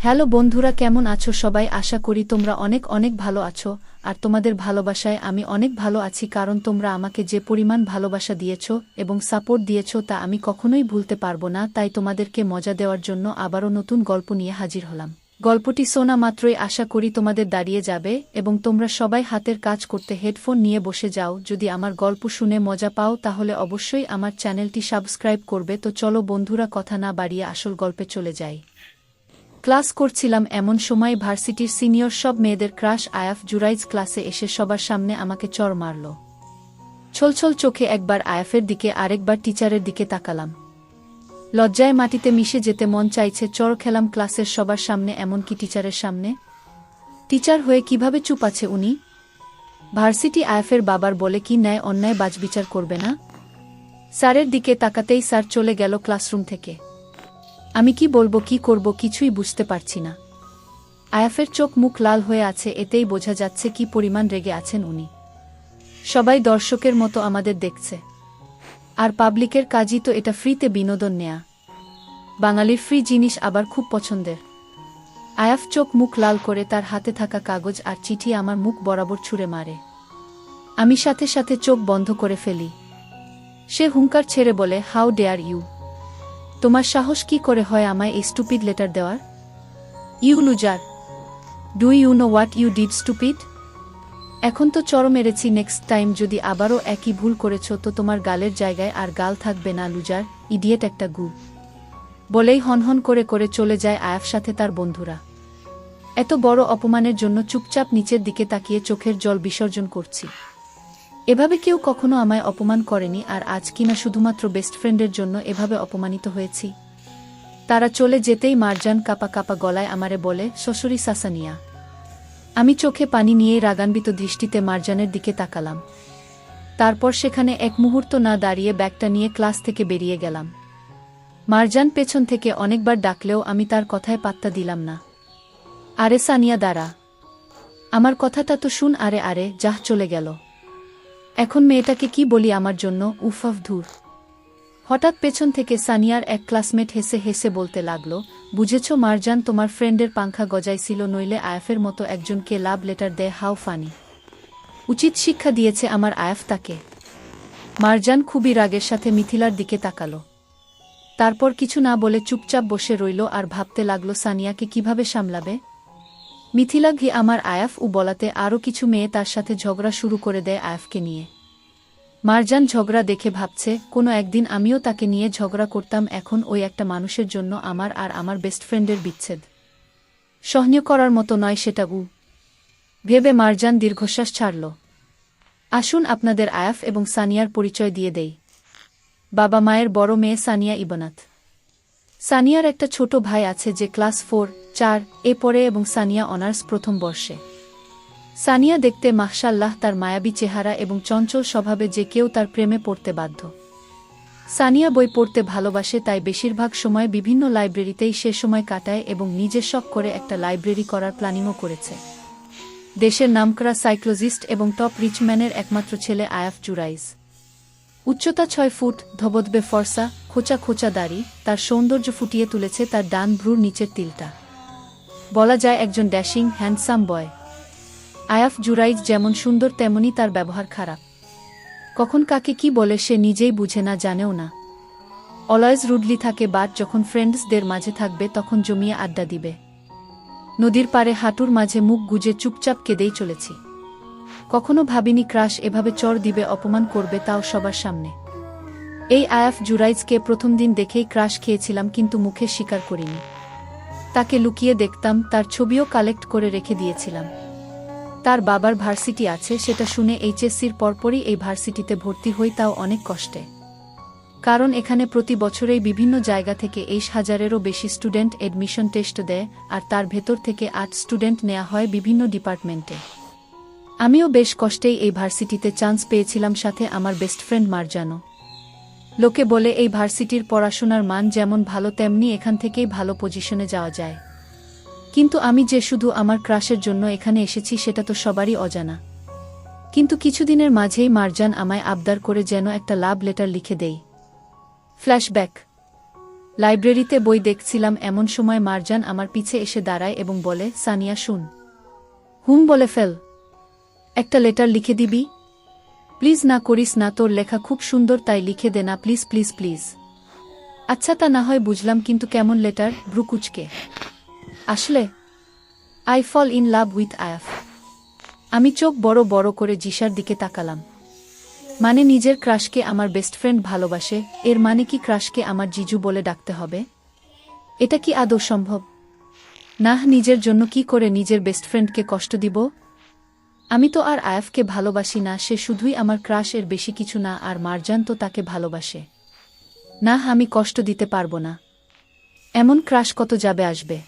Hello বন্ধুরা, কেমন আছো সবাই? আশা করি তোমরা অনেক অনেক ভালো আছো। আর তোমাদের ভালোবাসায় আমি অনেক ভালো আছি, কারণ তোমরা আমাকে যে পরিমাণ ভালোবাসা দিয়েছো এবং সাপোর্ট দিয়েছো তা আমি কখনোই ভুলতে পারবো না। তাই তোমাদেরকে মজা দেওয়ার জন্য আবারও নতুন গল্প নিয়ে হাজির হলাম। গল্পটি শোনা মাত্রই আশা করি তোমাদের দাঁড়িয়ে যাবে এবং তোমরা সবাই হাতের কাজ করতে হেডফোন নিয়ে বসে যাও। যদি আমার গল্প শুনে মজা পাও তাহলে অবশ্যই আমার চ্যানেলটি সাবস্ক্রাইব করবে। তো চলো বন্ধুরা, কথা না বাড়িয়ে আসল গল্পে চলে যাই। ক্লাস করছিলাম, এমন সময় ভার্সিটির সিনিয়র সব মেয়েদের ক্রাশ আয়াফ জুরাইজ ক্লাসে এসে সবার সামনে আমাকে চড় মারল। ছলছল চোখে একবার আয়াফের দিকে আরেকবার টিচারের দিকে তাকালাম। লজ্জায় মাটিতে মিশে যেতে মন চাইছে। চড় খেলাম ক্লাসের সবার সামনে, এমনকি টিচারের সামনে। টিচার হয়ে কিভাবে চুপ আছে উনি? ভার্সিটি আয়াফের বাবার বলে কি ন্যায় অন্যায় বাজবিচার করবে না? স্যারের দিকে তাকাতেই স্যার চলে গেল ক্লাসরুম থেকে। আমি কি বলবো কি করব কিছুই বুঝতে পারছি না। আয়াফের চোখ মুখ লাল হয়ে আছে, এতেই বোঝা যাচ্ছে কি পরিমাণ রেগে আছেন উনি। সবাই দর্শকের মতো আমাদের দেখছে, আর পাবলিকের কাজই তো এটা ফ্রিতে বিনোদন নেয়া। বাঙালির ফ্রি জিনিস আবার খুব পছন্দের। আয়াফ চোখ মুখ লাল করে তার হাতে থাকা কাগজ আর চিঠি আমার মুখ বরাবর ছুঁড়ে মারে। আমি সাথে সাথে চোখ বন্ধ করে ফেলি। সে হুঙ্কার ছেড়ে বলে, হাউ ডেয়ার ইউ! তোমার সাহস কি করে হয় আমায় এই স্টুপিড লেটার দেওয়ার? You loser! Do you know what you did stupid? এখন তো চড় মেরেছি, নেক্সট টাইম যদি আবারও একই ভুল করেছ তো তোমার গালের জায়গায় আর গাল থাকবে না, লুজার, ইডিয়েট একটা গু! বলেই হনহন করে করে চলে যায় আয়াফ সাথে তার বন্ধুরা। এত বড় অপমানের জন্য চুপচাপ নিচের দিকে তাকিয়ে চোখের জল বিসর্জন করছি। এভাবে কেউ কখনো আমায় অপমান করেনি, আর আজ কিনা শুধুমাত্র বেস্ট ফ্রেন্ডের জন্য এভাবে অপমানিত হয়েছি। তারা চলে যেতেই মারজান কাপা কাপা গলায় আমারে বলে, শ্বশুরি সাসানিয়া। আমি চোখে পানি নিয়েই রাগান্বিত দৃষ্টিতে মারজানের দিকে তাকালাম। তারপর সেখানে এক মুহূর্ত না দাঁড়িয়ে ব্যাগটা নিয়ে ক্লাস থেকে বেরিয়ে গেলাম। মারজান পেছন থেকে অনেকবার ডাকলেও আমি তার কথায় পাত্তা দিলাম না। আরে সানিয়া দাঁড়া, আমার কথাটা তো শুন। আরে আরে যাহ, চলে গেল। এখন মেয়েটাকে কি বলি আমার জন্য? উফফ ধুর। হঠাৎ পেছন থেকে সানিয়ার এক ক্লাসমেট হেসে হেসে বলতে লাগল, বুঝেছ মারজান, তোমার ফ্রেন্ডের পাংখা গজাইছিল, নইলে আয়াফের মতো একজনকে লাভ লেটার দেয়? How funny! উচিত শিক্ষা দিয়েছে আমার আয়াফ তাকে। মারজান খুবই রাগের সাথে মিথিলার দিকে তাকালো। তারপর কিছু না বলে চুপচাপ বসে রইল আর ভাবতে লাগল সানিয়াকে কিভাবে সামলাবে। মিথিলা ঘি আমার আয়াফ ও বলাতে আরও কিছু মেয়ে তার সাথে ঝগড়া শুরু করে দেয় আয়াফকে নিয়ে। মারজান ঝগড়া দেখে ভাবছে, কোনো একদিন আমিও তাকে নিয়ে ঝগড়া করতাম। এখন ওই একটা মানুষের জন্য আমার আর আমার বেস্ট ফ্রেন্ডের বিচ্ছেদ সহ্য করার মতো নয় সেটা ভেবে মারজান দীর্ঘশ্বাস ছাড়ল। আসুন আপনাদের আয়াফ এবং সানিয়ার পরিচয় দিয়ে দেই। বাবা মায়ের বড় মেয়ে সানিয়া ইবনাত। সানিয়ার একটা ছোট ভাই আছে যে ক্লাস 4 এ পড়ে এবং সানিয়া অনার্স প্রথম বর্ষে। সানিয়া দেখতে মাশাআল্লাহ, তার মায়াবী চেহারা এবং চঞ্চল স্বভাবে যে কেউ তার প্রেমে পড়তে বাধ্য। সানিয়া বই পড়তে ভালোবাসে, তাই বেশিরভাগ সময় বিভিন্ন লাইব্রেরিতেই সে সময় কাটায় এবং নিজে শখ করে একটা লাইব্রেরি করার প্ল্যানিংও করেছে। দেশের নামকরা সাইকোলজিস্ট এবং টপ রিচম্যানের একমাত্র ছেলে আয়াফ জুরাইজ। উচ্চতা 6 ফুট, ধবধবে ফর্সা, খোঁচা খোঁচা দাড়ি তার সৌন্দর্য ফুটিয়ে তুলেছে তার ডান ভ্রুর নিচের তিলটা। বলা যায় একজন ড্যাশিং হ্যান্ডসাম বয়। আয়াফ জুরাইজ যেমন সুন্দর তেমনি তার ব্যবহার খারাপ। কখন কাকে কি বলে সে নিজেই বুঝে না, জানেও না। অলওয়েজ রুডলি থাকে, বাট যখন ফ্রেন্ডসদের মাঝে থাকবে তখন জমিয়ে আড্ডা দিবে। নদীর পাড়ে হাঁটুর মাঝে মুখ গুজে চুপচাপ কেঁদেই চলেছি। কখনো ভাবিনি ক্রাশ এভাবে চড় দিবে, অপমান করবে, তাও সবার সামনে। এই আয়াফ জুরাইজকে প্রথম দিন দেখেই ক্রাশ খেয়েছিলাম, কিন্তু মুখে স্বীকার করিনি। তাকে লুকিয়ে দেখতাম, তার ছবিও কালেক্ট করে রেখে দিয়েছিলাম। তার বাবার ভার্সিটি আছে সেটা শুনে এইচএসসির পরপরই এই ভার্সিটিতে ভর্তি হই, তাও অনেক কষ্টে। কারণ এখানে প্রতি বছরেই বিভিন্ন জায়গা থেকে 20,000-এরও বেশি স্টুডেন্ট এডমিশন টেস্ট দেয়, আর তার ভেতর থেকে 8 স্টুডেন্ট নেওয়া হয় বিভিন্ন ডিপার্টমেন্টে। আমিও বেশ কষ্টেই এই ভার্সিটিতে চান্স পেয়েছিলাম, সাথে আমার বেস্ট ফ্রেন্ড মারজানও। লোকে বলে এই ভার্সিটির পড়াশোনার মান যেমন ভালো তেমনি এখান থেকেই ভালো পজিশনে যাওয়া যায়। কিন্তু আমি যে শুধু আমার ক্রাশের জন্য এখানে এসেছি সেটা তো সবারই অজানা। কিন্তু কিছুদিনের মাঝেই মারজান আমায় আবদার করে যেন একটা লাভ লেটার লিখে দেই। ফ্ল্যাশব্যাক। লাইব্রেরিতে বই দেখছিলাম, এমন সময় মারজান আমার পিছে এসে দাঁড়ায় এবং বলে, সানিয়া শুন। বলে ফেল। একটা লেটার লিখে দিবি? প্লিজ না করিস না, তোর লেখা খুব সুন্দর, তাই লিখে দে না প্লিজ প্লিজ প্লিজ। আচ্ছা তা না হয় বুঝলাম, কিন্তু কেমন লেটার? ব্রুকুচকে। আসলে I fall in love with আয়াফ। আমি চোখ বড় বড় করে জিসার দিকে তাকালাম। মানে নিজের ক্রাশকে আমার বেস্ট ফ্রেন্ড ভালোবাসে, এর মানে কি ক্রাশকে আমার জিজু বলে ডাকতে হবে? এটা কি আদৌ সম্ভব? না, নিজের জন্য কি করে নিজের বেস্ট ফ্রেন্ডকে কষ্ট দিব? আমি তো আর আয়াফকে ভালোবাসি না, সে শুধুই আমার ক্রাশ, এর বেশি কিছু না। আর মারজান তো তাকে ভালোবাসে। না, আমি কষ্ট দিতে পারবো না। এমন ক্রাশ কত যাবে আসবে।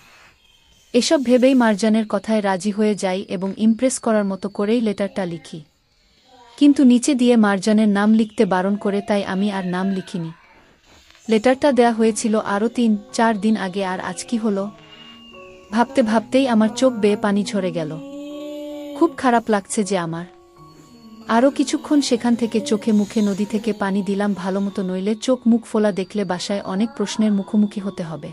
এসব ভেবেই মারজানের কথায় রাজি হয়ে যাই এবং ইমপ্রেস করার মতো করেই লেটারটা লিখি। কিন্তু নিচে দিয়ে মারজানের নাম লিখতে বারণ করে, তাই আমি আর নাম লিখিনি। লেটারটা দেয়া হয়েছিল আরও ৩-৪ দিন আগে, আর আজ কি হলো? ভাবতে ভাবতেই আমার চোখ বেয়ে পানি ঝরে গেল। খুব খারাপ লাগছে যে আমার। আরও কিছুক্ষণ সেখান থেকে চোখে মুখে নদী থেকে পানি দিলাম ভালোমতো, নইলে চোখ মুখ ফোলা দেখলে বাসায় অনেক প্রশ্নের মুখোমুখি হতে হবে।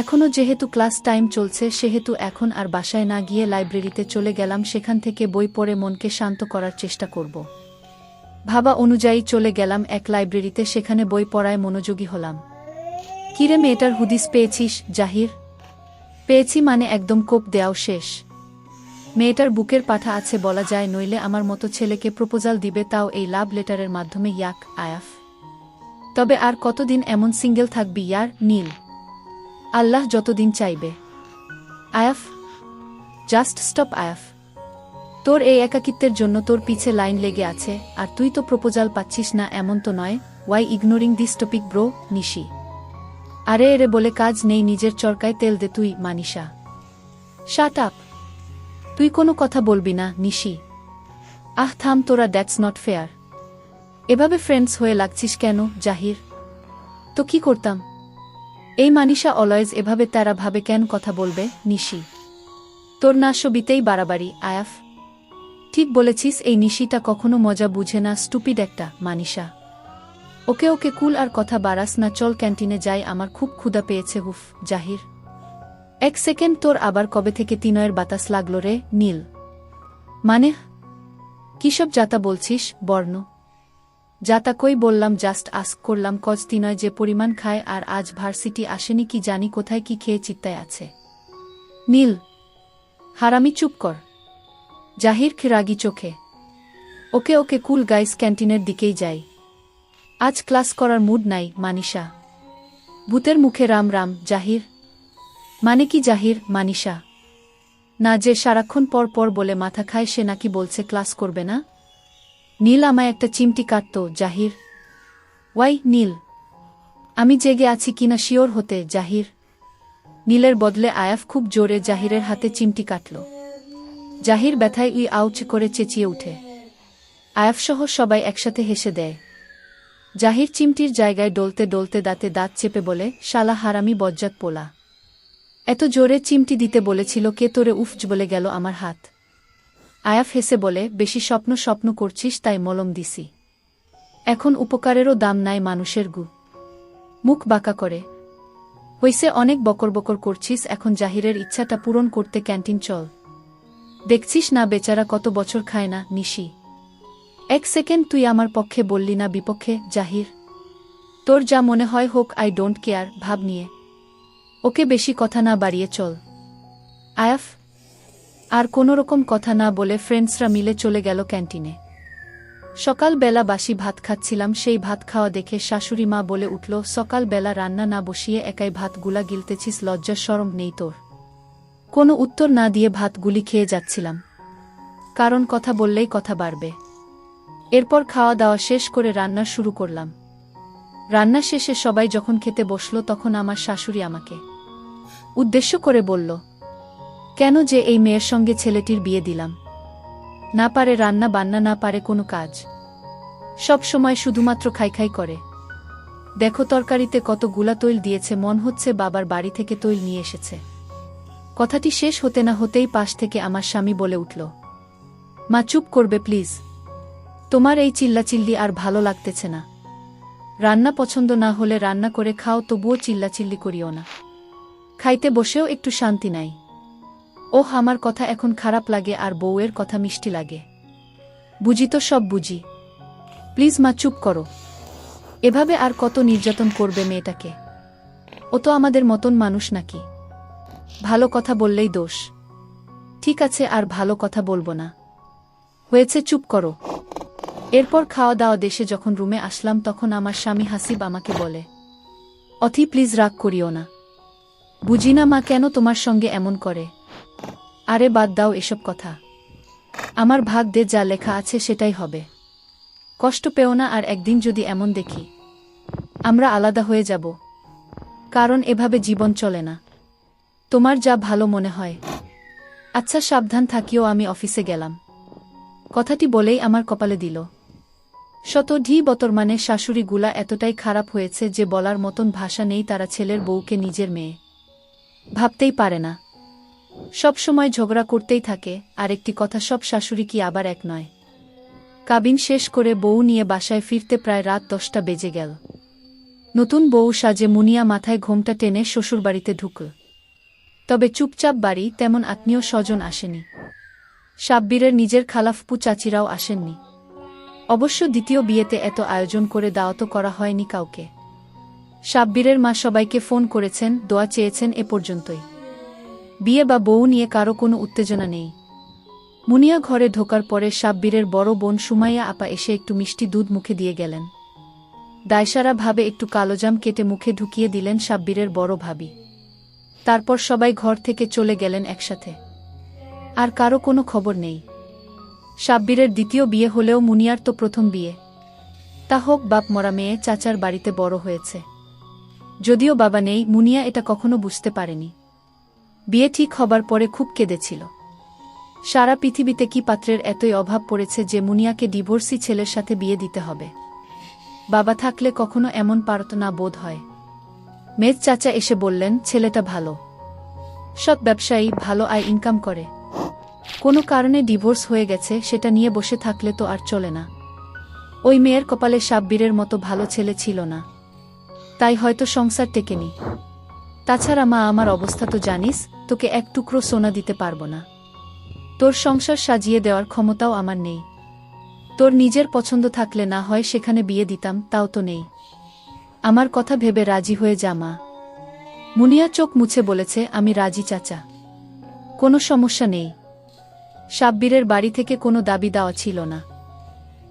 এখনও যেহেতু ক্লাস টাইম চলছে, সেহেতু এখন আর বাসায় না গিয়ে লাইব্রেরিতে চলে গেলাম, সেখান থেকে বই পড়ে মনকে শান্ত করার চেষ্টা করব। ভাবা অনুযায়ী চলে গেলাম এক লাইব্রেরিতে, সেখানে বই পড়ায় মনোযোগী হলাম। কিরে মেয়েটার হুদিস পেয়েছিস জাহির? পেয়েছি মানে একদম কোপ দেওয়াও শেষ। মেয়েটার বুকের পাঠা আছে বলা যায়, নইলে আমার মতো ছেলেকে প্রপোজাল দিবে, তাও এই লাভ লেটারের মাধ্যমে। ইয়াক আয়াফ, তবে আর কতদিন এমন সিঙ্গেল থাকবি ইয়ার নীল? আল্লাহ যতদিন চাইবে। আয়াফ, জাস্ট স্টপ আয়াফ। তোর এই একাকিত্বের জন্য তোর পিছে লাইন লেগে আছে, আর তুই তো প্রপোজাল পাচ্ছিস না, এমন তো নয়। Why ignoring this topic bro? Nishi, আরে এরে বলে কাজ নেই, নিজের চরকায় তেল দে তুই। Manisha, shut up. তুই কোনো কথা বলবি না নিশি? আহ থাম তোরা, দ্যাটস নট ফেয়ার। এভাবে ফ্রেন্ডস হয়ে লাগছিস কেন জাহির? তো কি করতাম? এই মানিশা অলওয়েজ এভাবে তারা ভাবে কেন কথা বলবে? নিশি, তোর না সবিতেই বাড়াবাড়ি। আয়াফ, ঠিক বলেছিস, এই নিশিটা কখনো মজা বুঝে না, স্টুপিড একটা। মানিশা, ওকে ওকে কুল, আর কথা বাড়াস না, চল ক্যান্টিনে যাই, আমার খুব ক্ষুধা পেয়েছে। হুফ জাহির, এক সেকেন্ড, তোর আবার কবে থেকে তিনয়ের বাতাস লাগলো রে? নীল, মানে কিসব যাতা বলছিস? বর্ণ যাতা কই বললাম, জাস্ট আস্ক করলাম, কজ তিনয় যে পরিমাণ খায়, আর আজ ভার্সিটি আসেনি, কি জানি কোথায় কি খেয়ে চিত্তায় আছে। নীল, হারামি চুপ কর। জাহির রাগি চোখে, ওকে ওকে কুল গাইস, ক্যান্টিনের দিকেই যাই, আজ ক্লাস করার মুড নাই। মানিশা, ভূতের মুখে রাম রাম। জাহির, মানে কি জাহির? মানিশা, না, যে সারাক্ষণ পর পর বলে মাথা খায়, সে নাকি বলছে ক্লাস করবে না। নীল আমায় একটা চিমটি কাটত। জাহির, ওয়াই নীল, আমি জেগে আছি কিনা শিওর হতে। জাহির, নীলের বদলে আয়াফ খুব জোরে জাহিরের হাতে চিমটি কাটল। জাহির ব্যথায় উই আউচ করে চেঁচিয়ে উঠে। আয়াফসহ সবাই একসাথে হেসে দেয়। জাহির চিমটির জায়গায় ডলতে ডলতে দাঁতে দাঁত চেপে বলে, শালা হারামি বজ্জাত পোলা, এত জোরে চিমটি দিতে বলেছিল কে তোরে? উফ বলে গেল আমার হাত। আয়াফ হেসে বলে, বেশি স্বপ্ন স্বপ্ন করছিস তাই মলম দিছি, এখন উপকারেরও দাম নাই মানুষের গু। মুখ বাঁকা করে, হইছে অনেক বকর বকর করছিস, এখন জাহিরের ইচ্ছাটা পূরণ করতে ক্যান্টিন চল। দেখছিস না বেচারা কত বছর খায় না। নিশি, এক সেকেন্ড, তুই আমার পক্ষে বললি না বিপক্ষে? জাহির, তোর যা মনে হয় হোক, আই ডোন্ট কেয়ার, ভাব নিয়ে। ওকে বেশি কথা না বাড়িয়ে চল। আয়াফ আর কোনোরকম কথা না বলে ফ্রেন্ডসরা মিলে চলে গেল ক্যান্টিনে। সকালবেলা বাসি ভাত খাচ্ছিলাম, সেই ভাত খাওয়া দেখে শাশুড়ি মা বলে উঠল, সকালবেলা রান্না না বসিয়ে একাই ভাতগুলা গিলতেছিস, লজ্জা শরম নেই তোর? কোনো উত্তর না দিয়ে ভাতগুলি খেয়ে যাচ্ছিলাম, কারণ কথা বললেই কথা বাড়বে। এরপর খাওয়া দাওয়া শেষ করে রান্না শুরু করলাম। রান্না শেষে সবাই যখন খেতে বসল, তখন আমার শাশুড়ি আমাকে উদ্দেশ্য করে বলল, কেন যে এই মেয়ের সঙ্গে ছেলেটির বিয়ে দিলাম? না পারে রান্না বান্না, না পারে কোনো কাজ, সব সময় শুধুমাত্র খাই খাই করে। দেখো তরকারিতে কতগুলা তৈল দিয়েছে, মন হচ্ছে বাবার বাড়ি থেকে তৈল নিয়ে এসেছে। কথাটি শেষ হতে না হতেই পাশ থেকে আমার স্বামী বলে উঠল, মা চুপ করবে প্লিজ, তোমার এই চিল্লাচিল্লি আর ভালো লাগতেছে না। রান্না পছন্দ না হলে রান্না করে খাও, তবুও চিল্লাচিল্লি করিও না। খাইতে বসেও একটু শান্তি নাই। ওহ, আমার কথা এখন খারাপ লাগে আর বউয়ের কথা মিষ্টি লাগে। বুঝি তো, সব বুঝি। প্লিজ মা, চুপ করো। এভাবে আর কত নির্যাতন করবে মেয়েটাকে? ও তো আমাদের মতন মানুষ নাকি? ভালো কথা বললেই দোষ। ঠিক আছে, আর ভালো কথা বলবো না। হয়েছে, চুপ করো। এরপর খাওয়া দাওয়া দেশে যখন রুমে আসলাম তখন আমার স্বামী হাসিব আমাকে বলে, অথি প্লিজ রাগ করিও না। বুঝি না মা কেন তোমার সঙ্গে এমন করে। আরে বাদ দাও এসব কথা। আমার ভাগ্যে যা লেখা আছে সেটাই হবে। কষ্ট পেও না, আর একদিন যদি এমন দেখি আমরা আলাদা হয়ে যাব। কারণ এভাবে জীবন চলে না। তোমার যা ভালো মনে হয়। আচ্ছা, সাবধান থাকিও, আমি অফিসে গেলাম। কথাটি বলেই আমার কপালে দিল। বতরমানে শাশুড়িগুলা এতটাই খারাপ হয়েছে যে বলার মতন ভাষা নেই। তারা ছেলের বউকে নিজের মেয়ে ভাবতেই পারে না। সব সময় ঝগড়া করতেই থাকে। আর একটি কথা, সব শাশুড়ি কি আবার এক নয়? কাবিন শেষ করে বউ নিয়ে বাসায় ফিরতে প্রায় রাত 10টা বেজে গেল। নতুন বউ সাজে মুনিয়া মাথায় ঘোমটা টেনে শ্বশুরবাড়িতে ঢুকল। তবে চুপচাপ বাড়ি, তেমন আত্মীয় স্বজন আসেনি। সাব্বিরের নিজের খালাফপু চাচিরাও আসেননি। অবশ্য দ্বিতীয় বিয়েতে এত আয়োজন করে দাওয়াতও করা হয়নি কাউকে। সাব্বিরের মা সবাইকে ফোন করেছেন, দোয়া চেয়েছেন, এ পর্যন্তই। বিয়ে বা বউ নিয়ে কারো কোনো উত্তেজনা নেই। মুনিয়া ঘরে ঢোকার পরে সাব্বিরের বড় বোন সুমাইয়া আপা এসে একটু মিষ্টি দুধ মুখে দিয়ে গেলেন। দায়সারা ভাবে একটু কালোজাম কেটে মুখে ঢুকিয়ে দিলেন সাব্বিরের বড় ভাবি। তারপর সবাই ঘর থেকে চলে গেলেন একসাথে। আর কারো কোনো খবর নেই। সাব্বিরের দ্বিতীয় বিয়ে হলেও মুনিয়ার তো প্রথম বিয়ে। তা হোক, বাপ মরা মেয়ে চাচার বাড়িতে বড় হয়েছে। যদিও বাবা নেই, মুনিয়া এটা কখনো বুঝতে পারেনি। বিয়ে ঠিক হবার পরে খুব কেঁদেছিল। সারা পৃথিবীতে কি পাত্রের এতই অভাব পড়েছে যে মুনিয়াকে ডিভোর্সি ছেলের সাথে বিয়ে দিতে হবে। বাবা থাকলে কখনো এমন পারত না বোধ হয়। মেজ চাচা এসে বললেন, ছেলেটা ভালো, সৎ ব্যবসায়ী, ভালো আয় ইনকাম করে। কোনো কারণে ডিভোর্স হয়ে গেছে, সেটা নিয়ে বসে থাকলে তো আর চলে না। ওই মেয়ের কপালে সাব্বিরের মতো ভালো ছেলে ছিল না, তাই হয়তো সংসার টেকেনি। তাছাড়া মা, আমার অবস্থা তো জানিস, তোকে এক টুকরো সোনা দিতে পারবো না। তোর সংসার সাজিয়ে দেওয়ার ক্ষমতাও আমার নেই। তোর নিজের পছন্দ থাকলে না হয় সেখানে বিয়ে দিতাম, তাও তো নেই। আমার কথা ভেবে রাজি হয়ে যা মা। মুনিয়া চোখ মুছে বলেছে, আমি রাজি চাচা, কোনো সমস্যা নেই। সাব্বিরের বাড়ি থেকে কোনো দাবি দেওয়া ছিল না।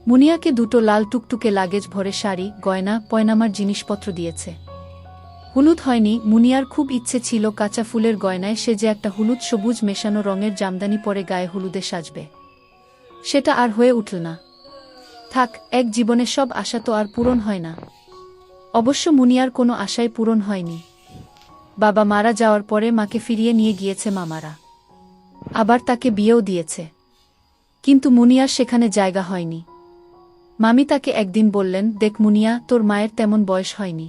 মুনিয়াকে দুটো লাল টুকটুকে লাগেজ ভরে শাড়ি, গয়না, পয়নামার জিনিসপত্র দিয়েছে। হলুদ হয়নি। মুনিয়ার খুব ইচ্ছে ছিল কাঁচা ফুলের গয়নায় সে যে একটা হলুদ সবুজ মেশানো রঙের জামদানি পরে গায়ে হলুদে সাজবে। সেটা আর হয়ে উঠল না। থাক, এক জীবনে সব আশা তো আর পূরণ হয় না। অবশ্য মুনিয়ার কোনো আশাই পূরণ হয়নি। বাবা মারা যাওয়ার পরে মাকে ফিরিয়ে নিয়ে গিয়েছে মামারা। আবার তাকে বিয়েও দিয়েছে। কিন্তু মুনিয়ার সেখানে জায়গা হয়নি। মামি তাকে একদিন বললেন, দেখ মুনিয়া, তোর মায়ের তেমন বয়স হয়নি।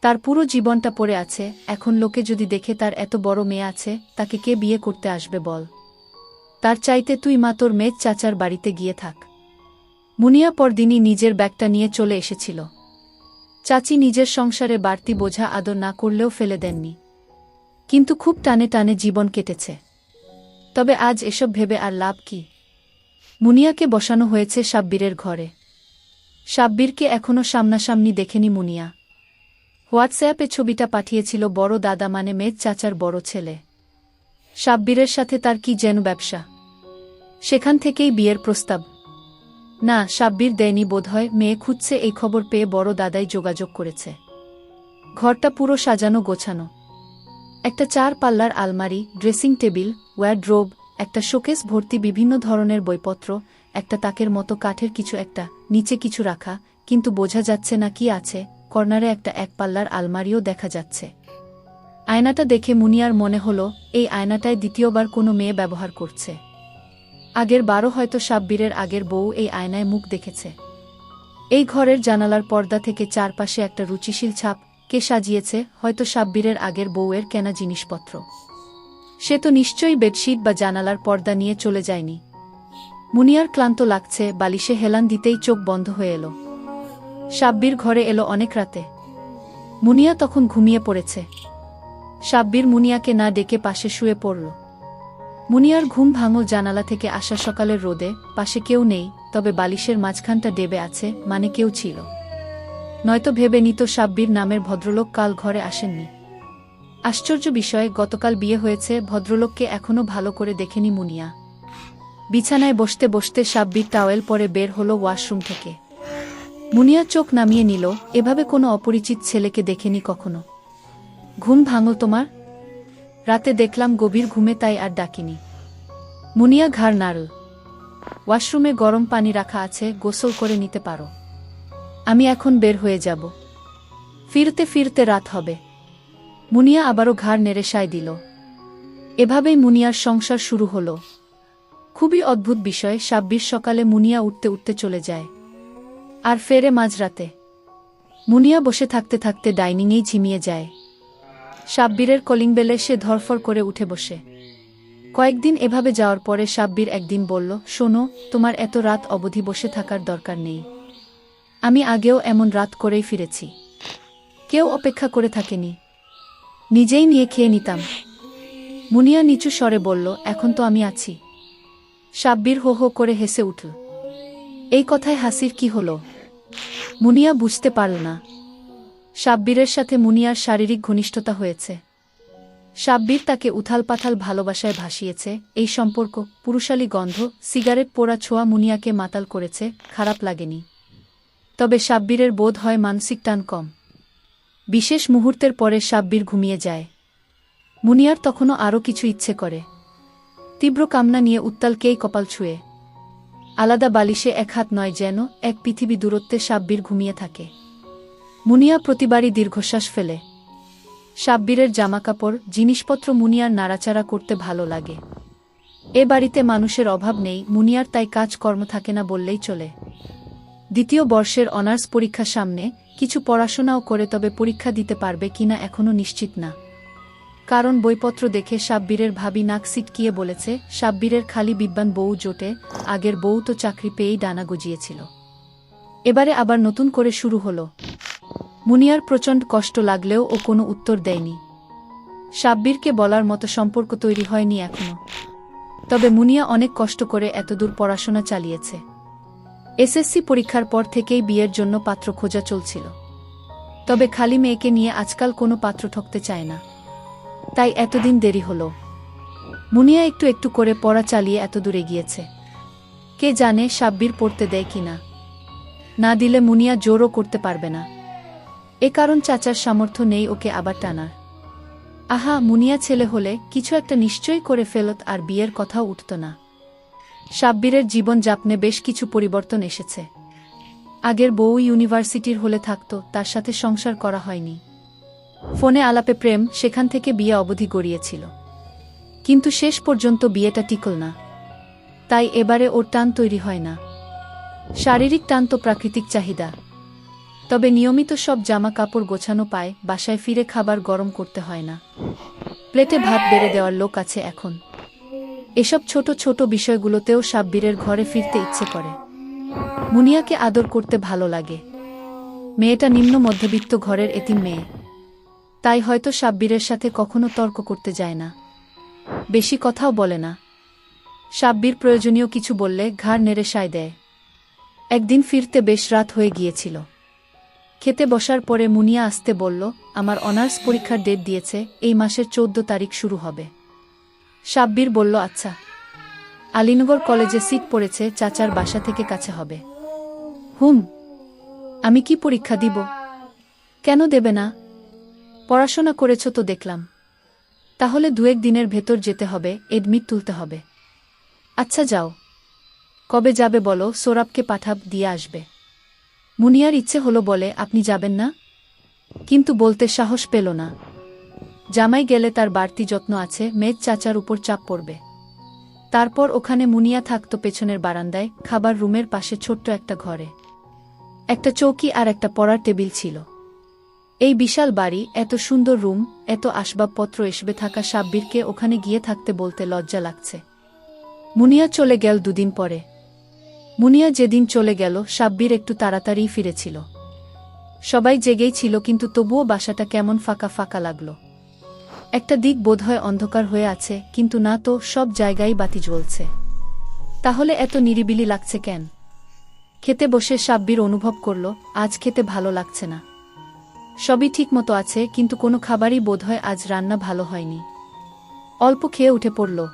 তার পুরো জীবনটা পড়ে আছে। এখন লোকে যদি দেখে তার এত বড় মেয়ে আছে, তাকে কে বিয়ে করতে আসবে বল? তার চাইতে তুই মা তোর মেজ চাচার বাড়িতে গিয়ে থাক। মুনিয়া পরদিনই নিজের ব্যাগটা নিয়ে চলে এসেছিল। চাচি নিজের সংসারে বাড়তি বোঝা আদর না করলেও ফেলে দেননি। কিন্তু খুব টানে টানে জীবন কেটেছে। তবে আজ এসব ভেবে আর লাভ কি? মুনিয়াকে বসানো হয়েছে সাব্বিরের ঘরে। সাব্বিরকে এখনো সামনাসামনি দেখেনি মুনিয়া। হোয়াটসঅ্যাপে ছবিটা পাঠিয়েছিল বড় দাদা, মানে মেজ চাচার বড় ছেলে। সাব্বিরের সাথে তার কি যেন ব্যবসা। সেখান থেকেই বিয়ের প্রস্তাব। না, সাব্বির দেয়নি বোধহয়, মেয়ে খুঁজছে এই খবর পেয়ে বড় দাদাই যোগাযোগ করেছে। ঘরটা পুরো সাজানো গোছানো। একটা 4 পাল্লার আলমারি, ড্রেসিং টেবিল, ওয়ারড্রোব, একটা শোকেস ভর্তি বিভিন্ন ধরনের বইপত্র, একটা তাকের মতো কাঠের কিছু একটা, নিচে কিছু রাখা, কিন্তু বোঝা যাচ্ছে না কি আছে। কর্নারে একটা 1 পাল্লার আলমারিও দেখা যাচ্ছে। আয়নাটা দেখে মুনিয়ার মনে হলো, এই আয়নাটায় দ্বিতীয়বার কোনো মেয়ে ব্যবহার করছে। আগের বারও হয়তো সাব্বিরের আগের বউ এই আয়নায় মুখ দেখেছে। এই ঘরের জানালার পর্দা থেকে চারপাশে একটা রুচিশীল ছাপ। কে সাজিয়েছে? হয়তো সাব্বিরের আগের বউয়ের কেনা জিনিসপত্র। সে তো নিশ্চয়ই বেডশিট বা জানালার পর্দা নিয়ে চলে যায়নি। মুনিয়ার ক্লান্ত লাগছে, বালিশে হেলান দিতেই চোখ বন্ধ হয়ে এলো। সাব্বির ঘরে এলো অনেক রাতে। মুনিয়া তখন ঘুমিয়ে পড়েছে। সাব্বির মুনিয়াকে না ডেকে পাশে শুয়ে পড়ল। মুনিয়ার ঘুম ভাঙল জানালা থেকে আসা সকালের রোদে। পাশে কেউ নেই, তবে বালিশের মাঝখানটা ডেবে আছে, মানে কেউ ছিল। নয়তো ভেবে নিত সাব্বির নামের ভদ্রলোক কাল ঘরে আসেননি। আশ্চর্য বিষয়, গতকাল বিয়ে হয়েছে, ভদ্রলোককে এখনো ভালো করে দেখেনি মুনিয়া। বিছানায় বসতে বসতে সাব্বির টাওয়েল পরে বের হলো ওয়াশরুম থেকে। মুনিয়া চোখ নামিয়ে নিল, এভাবে কোনো অপরিচিত ছেলেকে দেখেনি কখনো। ঘুম ভাঙল তোমার? রাতে দেখলাম গভীর ঘুমে, তাই আর ডাকিনি। মুনিয়া ঘাড় নাড়ল। ওয়াশরুমে গরম পানি রাখা আছে, গোসল করে নিতে পারো। আমি এখন বের হয়ে যাব। ফিরতে ফিরতে রাত হবে। মুনিয়া আবারও ঘাড় নেড়ে সায় দিল। এভাবেই মুনিয়ার সংসার শুরু হলো। খুবই অদ্ভুত বিষয়, সাব্বির সকালে মুনিয়া উঠতে উঠতে চলে যায়, আর ফেরে মাঝরাতে। মুনিয়া বসে থাকতে থাকতে ডাইনিংয়েই ঝিমিয়ে যায়। সাব্বিরের কলিং বেলে সে ধরফর করে উঠে বসে। কয়েকদিন এভাবে যাওয়ার পরে সাব্বির একদিন বলল, শোনো, তোমার এত রাত অবধি বসে থাকার দরকার নেই। আমি আগেও এমন রাত করেই ফিরেছি। কেউ অপেক্ষা করে থাকেনি, নিজেই নিয়ে খেয়ে নিতাম। মুনিয়া নিচু স্বরে বলল, এখন তো আমি আছি। সাব্বির হো হো করে হেসে উঠল। এই কথায় হাসির কি হলো? মুনিয়া বুঝতে পারল না। সাব্বিরের সাথে মুনিয়ার শারীরিক ঘনিষ্ঠতা হয়েছে। সাব্বির তাকে উথালপাথাল ভালোবাসায় ভাসিয়েছে। এই সম্পর্ক, পুরুষালী গন্ধ, সিগারেট পোড়া ছোঁয়া মুনিয়াকে মাতাল করেছে। খারাপ লাগেনি, তবে সাব্বিরের বোধ হয় মানসিক টান কম। বিশেষ মুহূর্তের পরে সাব্বির ঘুমিয়ে যায়। মুনিয়ার তখনও আরও কিছু ইচ্ছে করে। তীব্র কামনা নিয়ে উত্তালকেই কপাল ছুঁয়ে। আলাদা বালিশে এক হাত নয়, যেন এক পৃথিবী দূরত্বে সাব্বির ঘুমিয়ে থাকে। মুনিয়া প্রতিবারই দীর্ঘশ্বাস ফেলে। সাব্বিরের জামাকাপড়, জিনিসপত্র মুনিয়ার নাড়াচাড়া করতে ভালো লাগে। এ বাড়িতে মানুষের অভাব নেই, মুনিয়ার তাই কাজকর্ম থাকে না বললেই চলে। দ্বিতীয় বর্ষের অনার্স পরীক্ষা সামনে, কিছু পড়াশোনাও করে, তবে পরীক্ষা দিতে পারবে কিনা এখনও নিশ্চিত না। কারণ বইপত্র দেখে সাব্বিরের ভাবি নাক সিটকিয়ে বলেছে, সাব্বিরের খালি বিদ্বান বউ জোটে, আগের বউ তো চাকরি পেয়েই ডানা গজিয়েছিল। এবারে আবার নতুন করে শুরু হলো। মুনিয়ার প্রচণ্ড কষ্ট লাগলেও ও কোনো উত্তর দেয়নি। সাব্বিরকে বলার মতো সম্পর্ক তৈরি হয়নি এখনো। তবে মুনিয়া অনেক কষ্ট করে এতদূর পড়াশোনা চালিয়েছে। এসএসসি পরীক্ষার পর থেকেই বিয়ের জন্য পাত্র খোঁজা চলছিল। তবে খালি মেয়েকে নিয়ে আজকাল কোনো পাত্র ঠকতে চায় না, তাই এতদিন দেরি হলো। মুনিয়া একটু একটু করে পড়া চালিয়ে এতদূর এগিয়েছে। কে জানে সাব্বির পড়তে দেয় কিনা। না দিলে মুনিয়া জোরও করতে পারবে না। এ কারণ চাচার সামর্থ্য নেই ওকে আবার টানার। আহা, মুনিয়া ছেলে হলে কিছু একটা নিশ্চয়ই করে ফেলত, আর বিয়ের কথাও উঠত না। সাব্বিরের জীবন যাপনে বেশ কিছু পরিবর্তন এসেছে। আগের বউ ইউনিভার্সিটির হলে থাকত, তার সাথে সংসার করা হয়নি। ফোনে আলাপে প্রেম, সেখান থেকে বিয়ে অবধি গড়িয়েছিল। কিন্তু শেষ পর্যন্ত বিয়েটা টিকল না। তাই এবারে ওর টান তৈরি হয় না। শারীরিক টান তো প্রাকৃতিক চাহিদা। তবে নিয়মিত সব জামা কাপড় গোছানো পায়, বাসায় ফিরে খাবার গরম করতে হয় না, প্লেটে ভাত বেড়ে দেওয়ার লোক আছে এখন। এসব ছোট ছোট বিষয়গুলোতেও সাব্বিরের ঘরে ফিরতে ইচ্ছে করে। মুনিয়াকে আদর করতে ভালো লাগে। মেয়েটা নিম্ন মধ্যবিত্ত ঘরের এতিম মেয়ে, তাই হয়তো সাব্বিরের সাথে কখনো তর্ক করতে যায় না, বেশি কথাও বলে না। সাব্বির প্রয়োজনীয় কিছু বললে ঘাড় নেড়ে সায় দেয়। একদিন ফিরতে বেশ রাত হয়ে গিয়েছিল। খেতে বসার পরে মুনিয়া আসতে বলল, আমার অনার্স পরীক্ষার ডেট দিয়েছে, এই মাসের 14 তারিখ শুরু হবে। সাব্বির বলল, আচ্ছা। আলীনগর কলেজে সিট পড়েছে, চাচার বাসা থেকে কাছে হবে। হুম। আমি কি পরীক্ষা দিব? কেন দেবে না? পড়াশোনা করেছ তো দেখলাম। তাহলে 2-1 দিনের ভেতর যেতে হবে, এডমিট তুলতে হবে। আচ্ছা যাও। কবে যাবে বলো, সোরাবকে পাঠাব, দিয়ে আসবে। মুনিয়ার ইচ্ছে হলো বলে, আপনি যাবেন না? কিন্তু বলতে সাহস পেল না। জামাই গেলে তার বাড়তি যত্ন আছে, মেয়ের চাচার উপর চাপ পড়বে। তারপর ওখানে মুনিয়া থাকত পেছনের বারান্দায়, খাবার রুমের পাশে ছোট্ট একটা ঘরে। একটা চৌকি আর একটা পড়ার টেবিল ছিল। এই বিশাল বাড়ি, এত সুন্দর রুম, এত আসবাবপত্র, এসবে থাকা সাব্বিরকে ওখানে গিয়ে থাকতে বলতে লজ্জা লাগছে। মুনিয়া চলে গেল 2 দিন পরে। মুনিয়া যেদিন চলে গেল, সাব্বির একটু তাড়াতাড়ি ফিরেছিল। সবাই জেগেই ছিল কিন্তু তবুও বাসাটা কেমন ফাঁকা ফাঁকা লাগল। একটা দিক বোধহয় অন্ধকার হয়ে আছে, কিন্তু না তো, সব জায়গায় বাতি জ্বলছে। তাহলে এত নিরিবিলি লাগছে কেন? খেতে বসে সাব্বির অনুভব করল আজ খেতে ভালো লাগছে না। সবই ঠিকমতো আছে, কিন্তু কোনো খাবারই বোধহয় আজ রান্না ভালো হয়নি। অল্প খেয়ে উঠে পড়ল।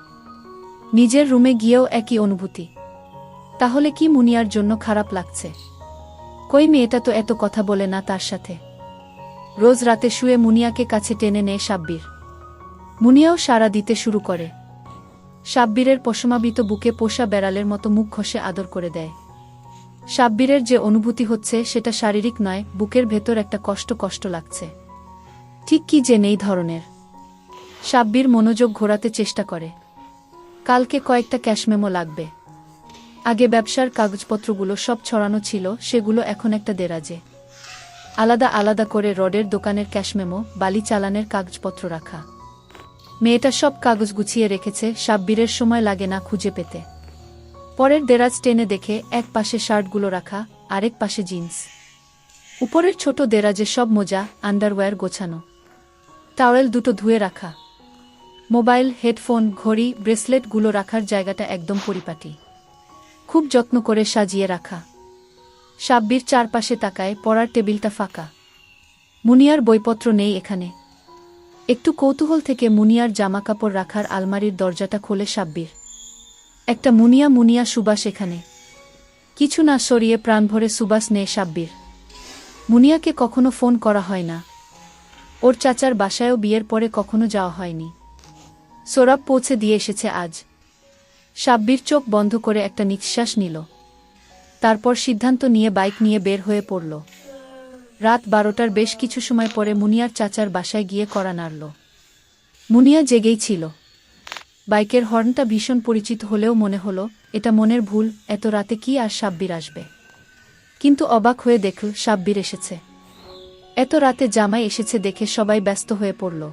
নিজের রুমে গিয়েও একই অনুভূতি। তাহলে কি মুনিয়ার জন্য খারাপ লাগছে? কই মেয়েটা তো এত কথা বলে না তার সাথে। রোজ রাতে শুয়ে মুনিয়াকে কাছে টেনে নেয় সাব্বির। মুনিয়াও সাড়া দিতে শুরু করে। সাব্বিরের পশমাবিত বুকে পোষা বেড়ালের মতো মুখ ঘষে আদর করে দেয়। সাব্বিরের যে অনুভূতি হচ্ছে সেটা শারীরিক নয়, বুকের ভেতর একটা কষ্ট কষ্ট লাগছে। ঠিক কি যে নেই ধরনের। সাব্বির মনোযোগ ঘোরাতে চেষ্টা করে। কালকে কয়েকটা ক্যাশমেমো লাগবে। আগে ব্যবসার কাগজপত্রগুলো সব ছড়ানো ছিল, সেগুলো এখন একটা দেরাজে। আলাদা আলাদা করে রডের দোকানের ক্যাশমেমো, বালি চালানের কাগজপত্র রাখা। মেয়েটা সব কাগজ গুছিয়ে রেখেছে, সাব্বিরের সময় লাগে না খুঁজে পেতে। পরের দেরাজ টেনে দেখে এক পাশে শার্টগুলো রাখা, আরেক পাশে জিন্স। উপরের ছোট দেরাজে সব মোজা, আন্ডারওয়্যার গোছানো। টাওয়েল দুটো ধুয়ে রাখা। মোবাইল, হেডফোন, ঘড়ি, ব্রেসলেটগুলো রাখার জায়গাটা একদম পরিপাটি। খুব যত্ন করে সাজিয়ে রাখা। সাব্বির চারপাশে তাকায়, পড়ার টেবিলটা ফাঁকা। মুনিয়ার বইপত্র নেই এখানে। একটু কৌতূহল থেকে মুনিয়ার জামাকাপড় রাখার আলমারির দরজাটা খোলে সাব্বির। একটা মুনিয়া মুনিয়া সুবাস এখানে। কিছু না সরিয়ে প্রাণভরে সুবাস নেয় সাব্বির। মুনিয়াকে কখনো ফোন করা হয় না। ওর চাচার বাসায়ও বিয়ের পরে কখনো যাওয়া হয়নি। সোরাব পৌঁছে দিয়ে এসেছে আজ। সাব্বির চোখ বন্ধ করে একটা নিঃশ্বাস নিল। তারপর সিদ্ধান্ত নিয়ে বাইক নিয়ে বের হয়ে পড়ল। রাত 12টার বেশ কিছু সময় পরে মুনিয়ার চাচার বাসায় গিয়ে কড়া নাড়ল। মুনিয়া জেগেই ছিল। বাইকের হর্নটা ভীষণ পরিচিত হলেও মনে হলো এটা মনের ভুল, এত রাতে কি আর সাব্বির আসবে। কিন্তু অবাক হয়ে দেখল সাব্বির এসেছে। এত রাতে জামাই এসেছে দেখে সবাই ব্যস্ত হয়ে পড়ল।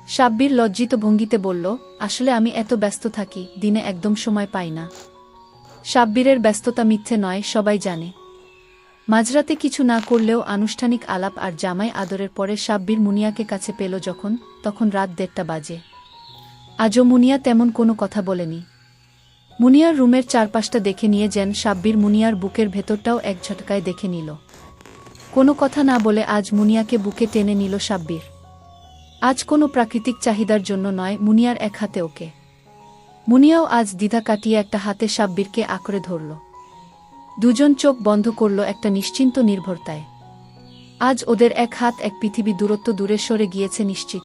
সাব্বির লজ্জিত ভঙ্গিতে বলল, আসলে আমি এত ব্যস্ত থাকি, দিনে একদম সময় পাই না। সাব্বিরের ব্যস্ততা মিথ্যে নয়, সবাই জানে। মাঝরাতে কিছু না করলেও আনুষ্ঠানিক আলাপ আর জামাই আদরের পরে সাব্বির মুনিয়াকে কাছে পেল যখন, তখন রাত 1:30 বাজে। আজও মুনিয়া তেমন কোনো কথা বলেনি। মুনিয়ার রুমের চারপাশটা দেখে নিয়ে যেন সাব্বির মুনিয়ার বুকের ভেতরটাও এক ঝটকায় দেখে নিল। কোনো কথা না বলে আজ মুনিয়াকে বুকে টেনে নিল সাব্বির। আজ কোনো প্রাকৃতিক চাহিদার জন্য নয়, মুনিয়ার এক হাতে ওকে। মুনিয়াও আজ দ্বিধা কাটিয়ে একটা হাতে সাব্বিরকে আঁকড়ে ধরল। দুজন চোখ বন্ধ করল একটা নিশ্চিন্ত নির্ভরতায়। আজ ওদের এক হাত এক পৃথিবী দূরত্ব দূরে সরে গিয়েছে নিশ্চিত।